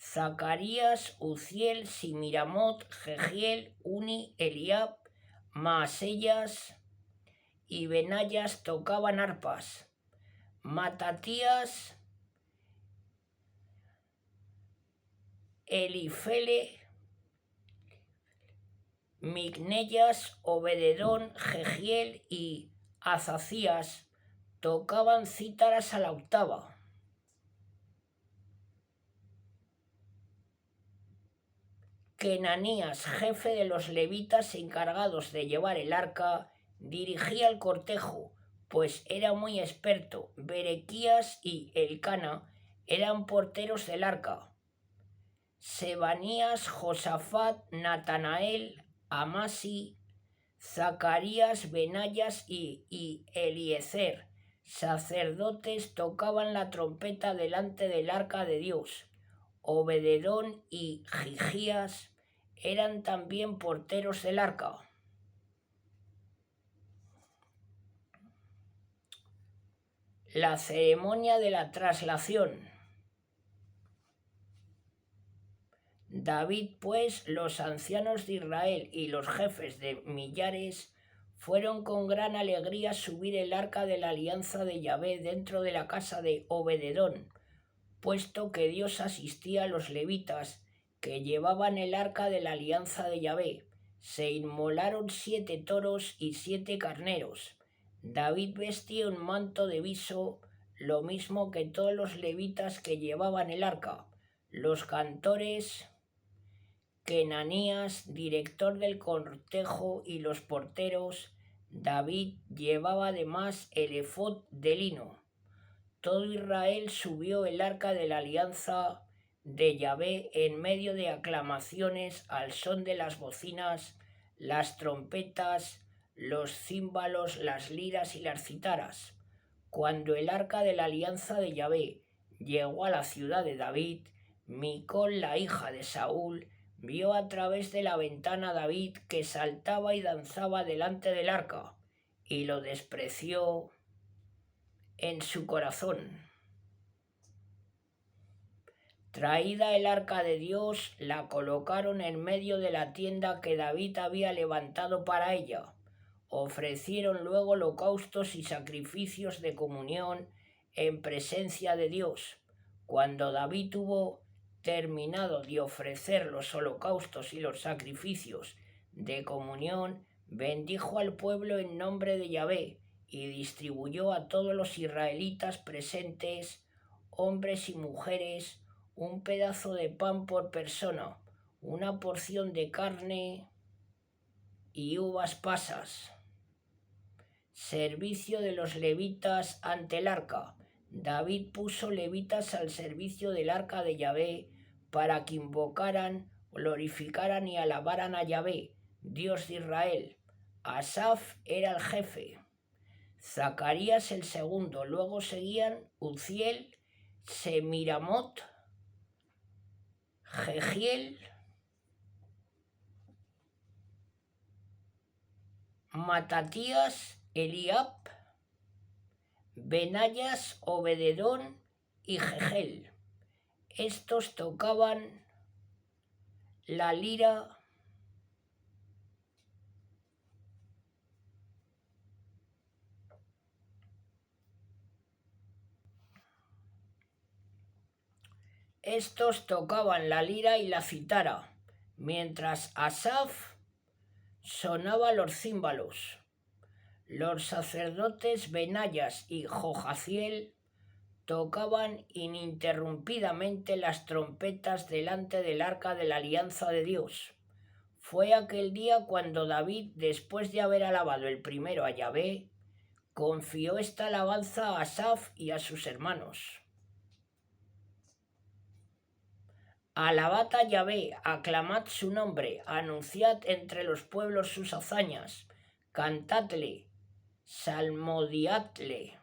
Zacarías, Uziel, Simiramot, Jehiel, Uni, Eliab, Maasellas y Benayas tocaban arpas. Matatías, Elifele, Micneyas, Obededón, Jehiel y Azacías tocaban cítaras a la octava. Kenanías, jefe de los levitas encargados de llevar el arca, dirigía el cortejo, pues era muy experto. Berequías y Elcana eran porteros del arca. Sebanías, Josafat, Natanael, Amasi, Zacarías, Benayas y Eliezer, sacerdotes, tocaban la trompeta delante del arca de Dios. Obededón y Gigías eran también porteros del arca. La ceremonia de la traslación. David, pues, los ancianos de Israel y los jefes de millares fueron con gran alegría a subir el arca de la alianza de Yahvé dentro de la casa de Obededón, puesto que Dios asistía a los levitas que llevaban el arca de la alianza de Yahvé. Se inmolaron 7 toros y 7 carneros. David vestía un manto de viso, lo mismo que todos los levitas que llevaban el arca. Los cantores, Kenanías, director del cortejo, y los porteros. David llevaba además el efod de lino. Todo Israel subió el arca de la alianza de Yahvé en medio de aclamaciones al son de las bocinas, las trompetas, los címbalos, las liras y las citaras. Cuando el arca de la alianza de Yahvé llegó a la ciudad de David, Micol, la hija de Saúl, vio a través de la ventana a David que saltaba y danzaba delante del arca, y lo despreció en su corazón. Traída el arca de Dios, la colocaron en medio de la tienda que David había levantado para ella. Ofrecieron luego holocaustos y sacrificios de comunión en presencia de Dios. Cuando David hubo terminado de ofrecer los holocaustos y los sacrificios de comunión, bendijo al pueblo en nombre de Yahvé y distribuyó a todos los israelitas presentes, hombres y mujeres, un pedazo de pan por persona, una porción de carne y uvas pasas. Servicio de los levitas ante el arca. David puso levitas al servicio del arca de Yahvé para que invocaran, glorificaran y alabaran a Yahvé, Dios de Israel. Asaf era el jefe, Zacarías el segundo, luego seguían Uziel, Semiramot, Jehiel, Matatías, Eliab, Benayas, Obededón y Jehel. Estos tocaban la lira y la citara, mientras Asaf sonaba los címbalos. Los sacerdotes Benayas y Jojaziel tocaban ininterrumpidamente las trompetas delante del arca de la alianza de Dios. Fue aquel día cuando David, después de haber alabado el primero a Yahvé, confió esta alabanza a Asaf y a sus hermanos. Alabad a Yahvé, aclamad su nombre, anunciad entre los pueblos sus hazañas, cantadle, salmodiadle,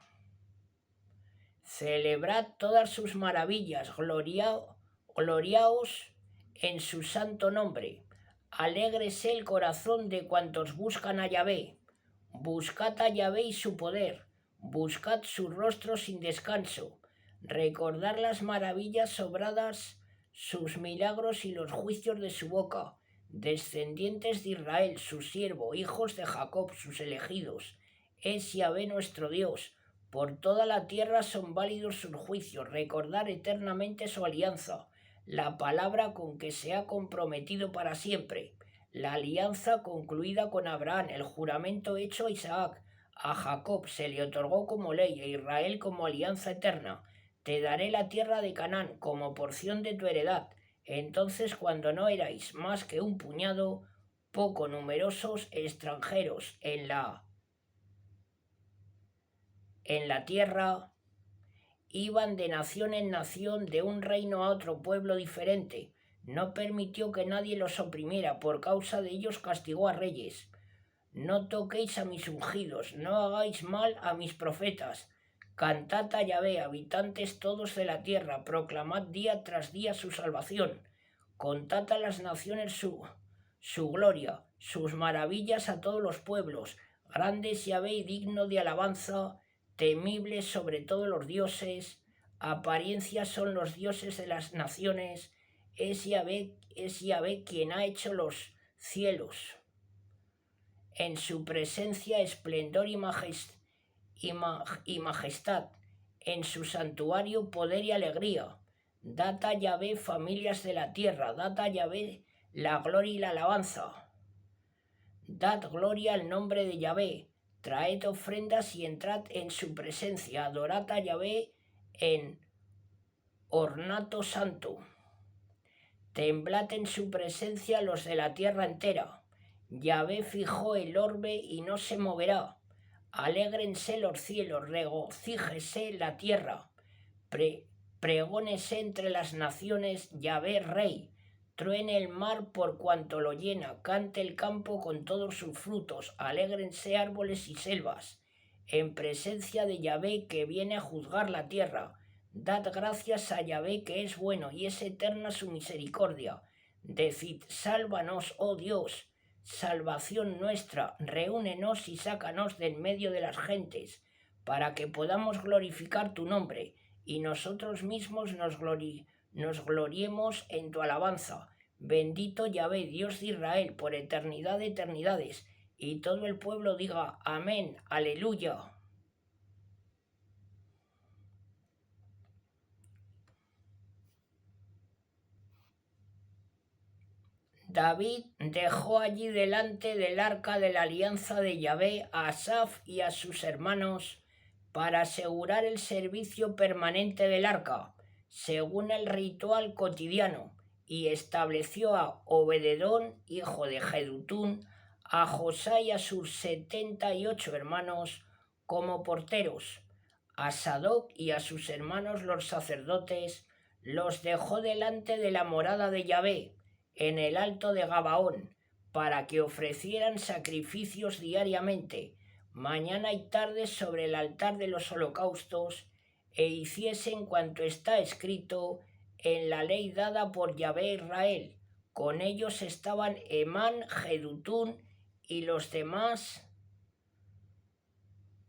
celebrad todas sus maravillas, gloriaos en su santo nombre. Alégrese el corazón de cuantos buscan a Yahvé. Buscad a Yahvé y su poder, buscad su rostro sin descanso, recordad las maravillas obradas, sus milagros y los juicios de su boca, descendientes de Israel, su siervo, hijos de Jacob, sus elegidos. Es Yahvé nuestro Dios. Por toda la tierra son válidos sus juicios. Recordar eternamente su alianza, la palabra con que se ha comprometido para siempre, la alianza concluida con Abraham, el juramento hecho a Isaac. A Jacob se le otorgó como ley, a Israel como alianza eterna. Te daré la tierra de Canaán como porción de tu heredad. Entonces, cuando no erais más que un puñado, poco numerosos extranjeros en la tierra, iban de nación en nación, de un reino a otro pueblo diferente. No permitió que nadie los oprimiera, por causa de ellos castigó a reyes. No toquéis a mis ungidos, no hagáis mal a mis profetas. Cantad a Yahvé, habitantes todos de la tierra, proclamad día tras día su salvación. Contad a las naciones su gloria, sus maravillas a todos los pueblos. Grande es Yahvé y digno de alabanza, temible sobre todos los dioses. Apariencia son los dioses de las naciones. Es Yahvé quien ha hecho los cielos. En su presencia esplendor y majestad, en su santuario poder y alegría. Dad a Yahvé, familias de la tierra, dad a Yahvé la gloria y la alabanza. Dad gloria al nombre de Yahvé, traed ofrendas y entrad en su presencia, adorad a Yahvé en ornato santo. Temblad en su presencia los de la tierra entera. Yahvé fijó el orbe y no se moverá. Alégrense los cielos, regocíjese la tierra. Pregónese entre las naciones Yahvé Rey. Truene el mar por cuanto lo llena, cante el campo con todos sus frutos, alégrense árboles y selvas, en presencia de Yahvé que viene a juzgar la tierra. Dad gracias a Yahvé que es bueno y es eterna su misericordia. Decid, sálvanos, oh Dios, salvación nuestra, reúnenos y sácanos del medio de las gentes, para que podamos glorificar tu nombre, y nosotros mismos nos gloriemos en tu alabanza. Bendito Yahvé, Dios de Israel, por eternidad de eternidades. Y todo el pueblo diga, amén, aleluya. David dejó allí delante del arca de la alianza de Yahvé a Asaf y a sus hermanos para asegurar el servicio permanente del arca, según el ritual cotidiano, y estableció a Obededón, hijo de Jedutún, a Josá y a sus 78 hermanos como porteros. A Sadoc y a sus hermanos los sacerdotes los dejó delante de la morada de Yahvé, en el alto de Gabaón, para que ofrecieran sacrificios diariamente, mañana y tarde sobre el altar de los holocaustos, e hiciesen cuanto está escrito en la ley dada por Yahvé Israel. Con ellos estaban Emán, Jedutún y los demás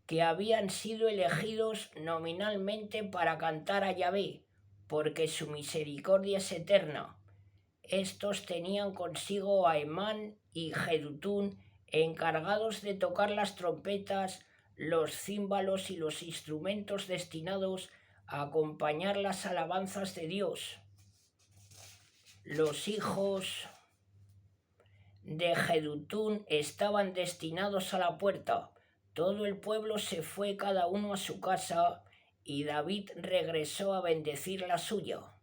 que habían sido elegidos nominalmente para cantar a Yahvé, porque su misericordia es eterna. Estos tenían consigo a Emán y Jedutún, encargados de tocar las trompetas, los címbalos y los instrumentos destinados a acompañar las alabanzas de Dios. Los hijos de Jedutún estaban destinados a la puerta. Todo el pueblo se fue cada uno a su casa, y David regresó a bendecir la suya.